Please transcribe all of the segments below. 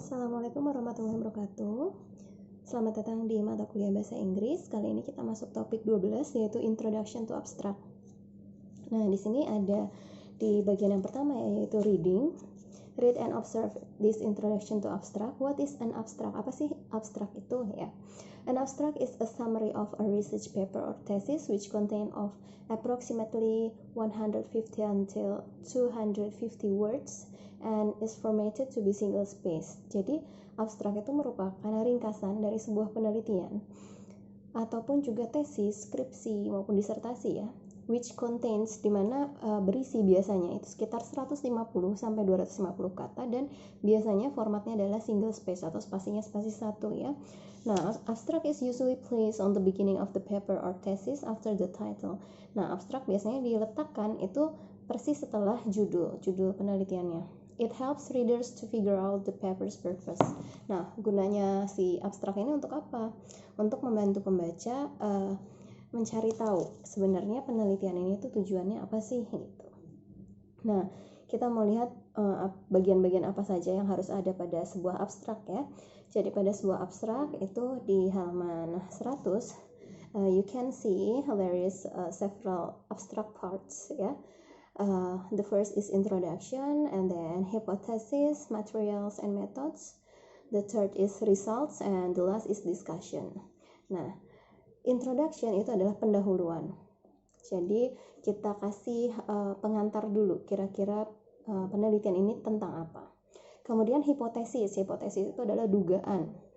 Assalamualaikum warahmatullahi wabarakatuh. Selamat datang di mata kuliah bahasa Inggris. Kali ini kita masuk topik 12 yaitu Introduction to Abstract. Nah, di sini ada di bagian yang pertama yaitu reading. Read and observe this introduction to abstract. What is an abstract? Apa sih abstract itu ya? An abstract is a summary of a research paper or thesis which contain of approximately 150 until 250 words and is formatted to be single space. Jadi, abstrak itu merupakan ringkasan dari sebuah penelitian ataupun juga tesis, skripsi maupun disertasi ya, which contains, dimana berisi biasanya itu sekitar 150 sampai 250 kata dan biasanya formatnya adalah single space atau spasinya spasi 1 ya. Nah, abstract is usually placed on the beginning of the paper or thesis after the title. Nah, abstrak biasanya diletakkan itu persis setelah judul penelitiannya. It helps readers to figure out the paper's purpose. Nah, gunanya si abstrak ini untuk apa? Untuk membantu pembaca mencari tahu sebenarnya penelitian ini tuh tujuannya apa sih gitu. Nah, kita mau lihat bagian-bagian apa saja yang harus ada pada sebuah abstrak ya. Jadi pada sebuah abstrak itu di halaman 100 you can see there is several abstract parts ya. The first is introduction, and then hypothesis, materials, and methods. The third is results, and the last is discussion. Nah, introduction itu adalah pendahuluan. Jadi kita kasih pengantar dulu, kira-kira penelitian ini tentang apa. Kemudian hipotesis itu adalah dugaan.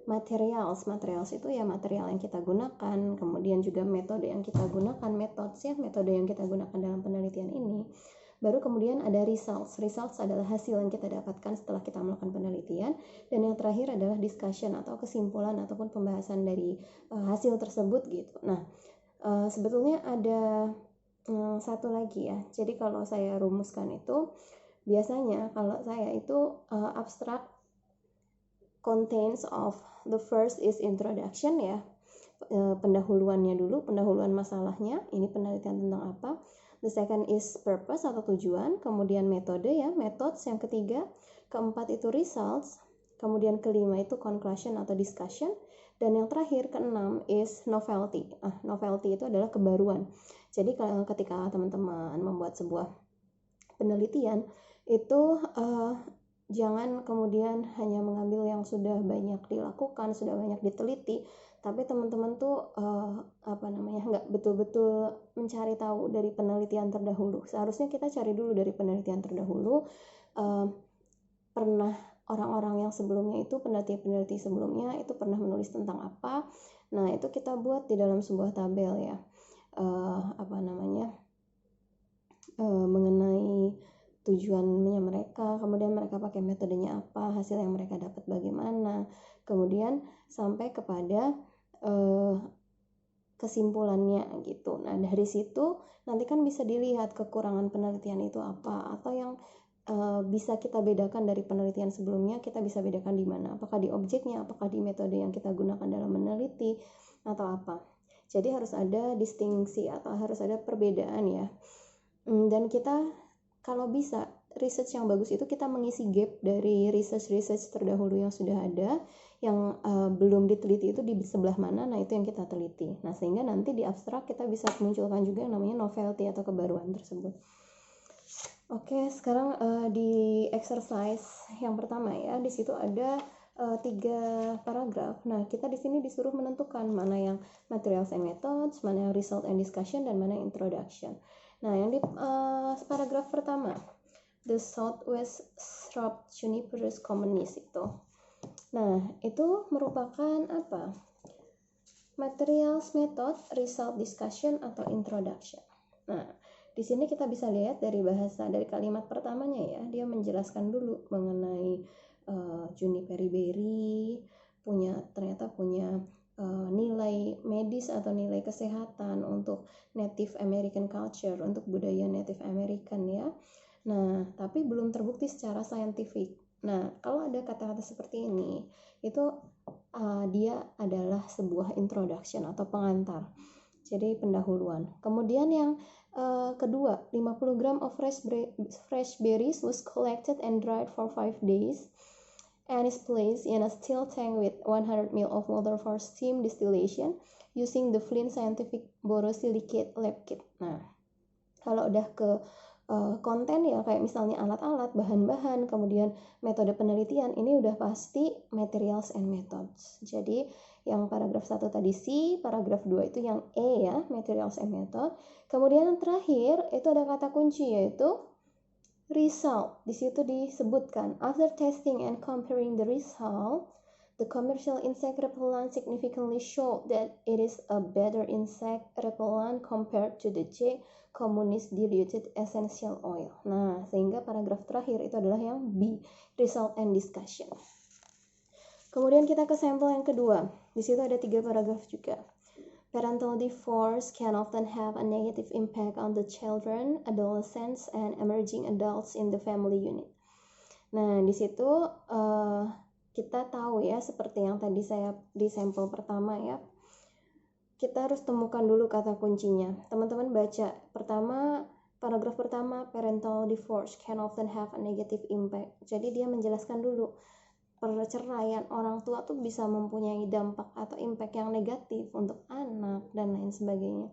Materials itu ya material yang kita gunakan, kemudian juga metode yang kita gunakan, metode yang kita gunakan dalam penelitian ini. Baru kemudian ada results adalah hasil yang kita dapatkan setelah kita melakukan penelitian, dan yang terakhir adalah discussion atau kesimpulan ataupun pembahasan dari hasil tersebut gitu. Nah, sebetulnya ada satu lagi ya. Jadi kalau saya rumuskan itu, biasanya kalau saya itu abstract contains of the first is introduction ya, pendahuluannya dulu, pendahuluan masalahnya, ini penelitian tentang apa. The second is purpose atau tujuan, kemudian metode ya, methods yang ketiga, keempat itu results, kemudian kelima itu conclusion atau discussion, dan yang terakhir keenam is novelty. Novelty itu adalah kebaruan. Jadi ketika teman-teman membuat sebuah penelitian itu jangan kemudian hanya mengambil yang sudah banyak dilakukan, sudah banyak diteliti, tapi teman-teman tuh nggak betul-betul mencari tahu dari penelitian terdahulu. Seharusnya kita cari dulu dari penelitian terdahulu, pernah orang-orang yang sebelumnya itu, peneliti-peneliti sebelumnya itu pernah menulis tentang apa. Nah, itu kita buat di dalam sebuah tabel ya, mengenai tujuannya mereka, kemudian mereka pakai metodenya apa, hasil yang mereka dapat bagaimana, kemudian sampai kepada kesimpulannya gitu. Nah, dari situ nanti kan bisa dilihat kekurangan penelitian itu apa, atau yang bisa kita bedakan dari penelitian sebelumnya, kita bisa bedakan di mana, apakah di objeknya, apakah di metode yang kita gunakan dalam meneliti, atau apa. Jadi harus ada distingsi atau harus ada perbedaan ya. Dan kita kalau bisa, research yang bagus itu kita mengisi gap dari research terdahulu yang sudah ada, yang belum diteliti itu di sebelah mana, nah itu yang kita teliti. Nah, sehingga nanti di abstrak kita bisa munculkan juga yang namanya novelty atau kebaruan tersebut. Oke, sekarang di exercise yang pertama ya, di situ ada 3 paragraf. Nah, kita di sini disuruh menentukan mana yang materials and methods, mana yang result and discussion, dan mana yang introduction. Nah, yang di paragraf pertama, the Southwest Shrub Juniperus communis itu. Nah, itu merupakan apa? Materials, method, result, discussion, atau introduction. Nah, di sini kita bisa lihat dari bahasa, dari kalimat pertamanya ya, dia menjelaskan dulu mengenai Juniper berry ternyata punya nilai medis atau nilai kesehatan untuk Native American culture, untuk budaya Native American ya. Nah, tapi belum terbukti secara saintifik. Nah, kalau ada kata-kata seperti ini, itu dia adalah sebuah introduction atau pengantar. Jadi pendahuluan. Kemudian yang kedua, 50 gram of fresh berries was collected and dried for 5 days and is placed in a steel tank with 100 ml of water for steam distillation using the Flint Scientific Borosilicate Lab Kit. Nah, kalau udah ke konten ya kayak misalnya alat-alat, bahan-bahan, kemudian metode penelitian, ini udah pasti materials and methods. Jadi yang paragraf 1 tadi C, paragraf 2 itu yang E ya, materials and method. Kemudian yang terakhir itu ada kata kunci yaitu result. Di situ disebutkan after testing and comparing the result, the commercial insect repellent significantly showed that it is a better insect repellent compared to the J communis diluted essential oil. Nah, sehingga paragraf terakhir itu adalah yang B, result and discussion. Kemudian kita ke sampel yang kedua. Di situ ada 3 paragraf juga. Parental divorce can often have a negative impact on the children, adolescents, and emerging adults in the family unit. Nah, di situ kita tahu ya, seperti yang tadi saya di sampel pertama ya, kita harus temukan dulu kata kuncinya. Teman-teman baca pertama, paragraf pertama, parental divorce can often have a negative impact. Jadi dia menjelaskan dulu perceraian orang tua tuh bisa mempunyai dampak atau impact yang negatif untuk anak dan lain sebagainya.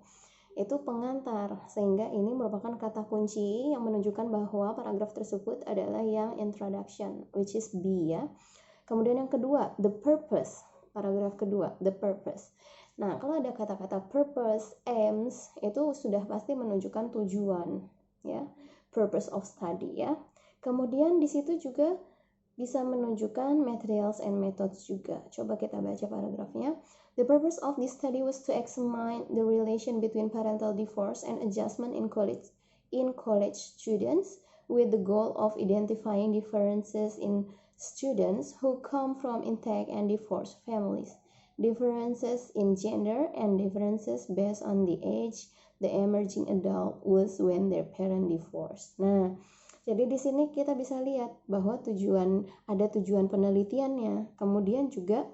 Itu pengantar, sehingga ini merupakan kata kunci yang menunjukkan bahwa paragraf tersebut adalah yang introduction, which is B ya. Kemudian yang kedua, the purpose. Paragraf kedua, the purpose. Nah, kalau ada kata-kata purpose, aims, itu sudah pasti menunjukkan tujuan ya, purpose of study ya. Kemudian di situ juga bisa menunjukkan materials and methods juga. Coba kita baca paragrafnya. The purpose of this study was to examine the relation between parental divorce and adjustment in college students with the goal of identifying differences in students who come from intact and divorced families, differences in gender, and differences based on the age the emerging adult was when their parent divorced. Nah, jadi di sini kita bisa lihat bahwa ada tujuan penelitiannya. Kemudian juga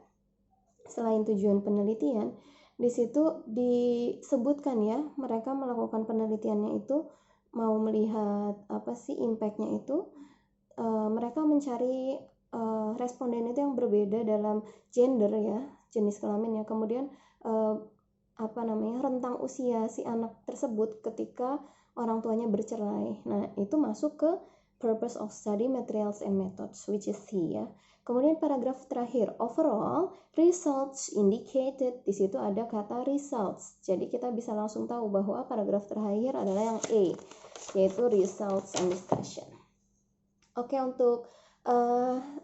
selain tujuan penelitian, di situ disebutkan ya, mereka melakukan penelitiannya itu mau melihat apa sih impact-nya itu. Mereka mencari responden itu yang berbeda dalam gender ya, jenis kelamin ya. Kemudian rentang usia si anak tersebut ketika orang tuanya bercerai. Nah, itu masuk ke purpose of study, materials and methods, which is C ya. Kemudian paragraf terakhir, overall results indicated. Di situ ada kata results. Jadi kita bisa langsung tahu bahwa paragraf terakhir adalah yang E, yaitu results and discussion. Oke, untuk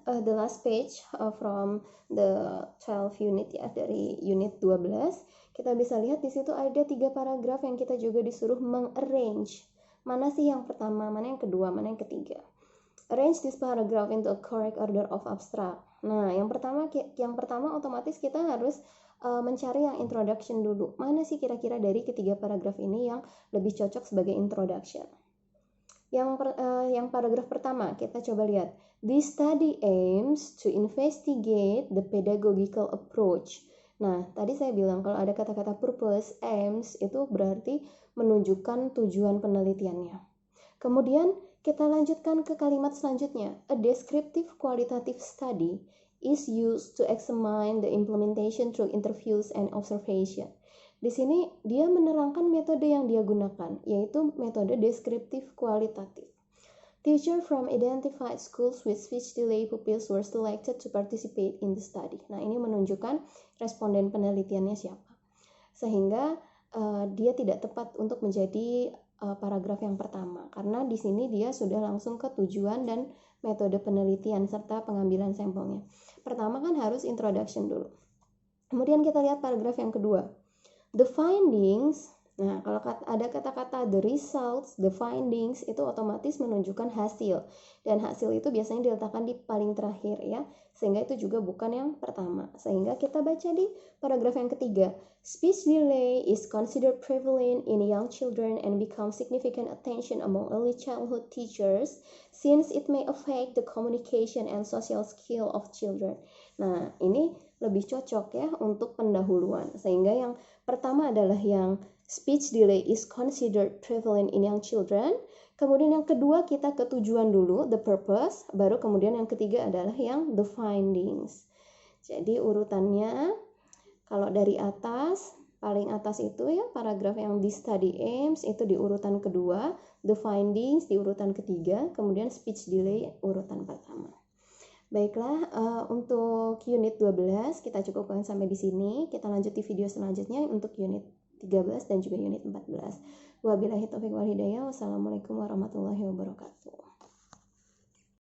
the last page from the 12 unit ya, dari unit 12. Kita bisa lihat di situ ada 3 paragraf yang kita juga disuruh mengarrange. Mana sih yang pertama, mana yang kedua, mana yang ketiga. Arrange this paragraph into a correct order of abstract. Nah, yang pertama otomatis kita harus mencari yang introduction dulu. Mana sih kira-kira dari ketiga paragraf ini yang lebih cocok sebagai introduction? Yang paragraf pertama kita coba lihat. This study aims to investigate the pedagogical approach. Nah, tadi saya bilang kalau ada kata-kata purpose, aims, itu berarti menunjukkan tujuan penelitiannya. Kemudian kita lanjutkan ke kalimat selanjutnya. A descriptive qualitative study is used to examine the implementation through interviews and observation. Di sini dia menerangkan metode yang dia gunakan, yaitu metode deskriptif kualitatif. Teacher from identified schools with speech delay pupils were selected to participate in the study. Nah, ini menunjukkan responden penelitiannya siapa. Sehingga dia tidak tepat untuk menjadi paragraf yang pertama, karena di sini dia sudah langsung ke tujuan dan metode penelitian serta pengambilan sampelnya. Pertama kan harus introduction dulu. Kemudian kita lihat paragraf yang kedua. The findings. Nah, kalau ada kata-kata the results, the findings, itu otomatis menunjukkan hasil. Dan hasil itu biasanya diletakkan di paling terakhir ya. Sehingga itu juga bukan yang pertama. Sehingga kita baca di paragraf yang ketiga. Speech delay is considered prevalent in young children and becomes significant attention among early childhood teachers since it may affect the communication and social skill of children. Nah, ini lebih cocok ya untuk pendahuluan. Sehingga yang pertama adalah yang speech delay is considered prevalent in young children. Kemudian yang kedua kita ke tujuan dulu, the purpose, baru kemudian yang ketiga adalah yang the findings. Jadi urutannya kalau dari atas, paling atas itu ya paragraf yang di study aims itu di urutan kedua, the findings di urutan ketiga, kemudian speech delay urutan pertama. Baiklah, untuk unit 12 kita cukupkan sampai di sini. Kita lanjut di video selanjutnya untuk unit 13 dan juga unit 14. Wabillahi taufiq wal hidayah. Wassalamualaikum warahmatullahi wabarakatuh.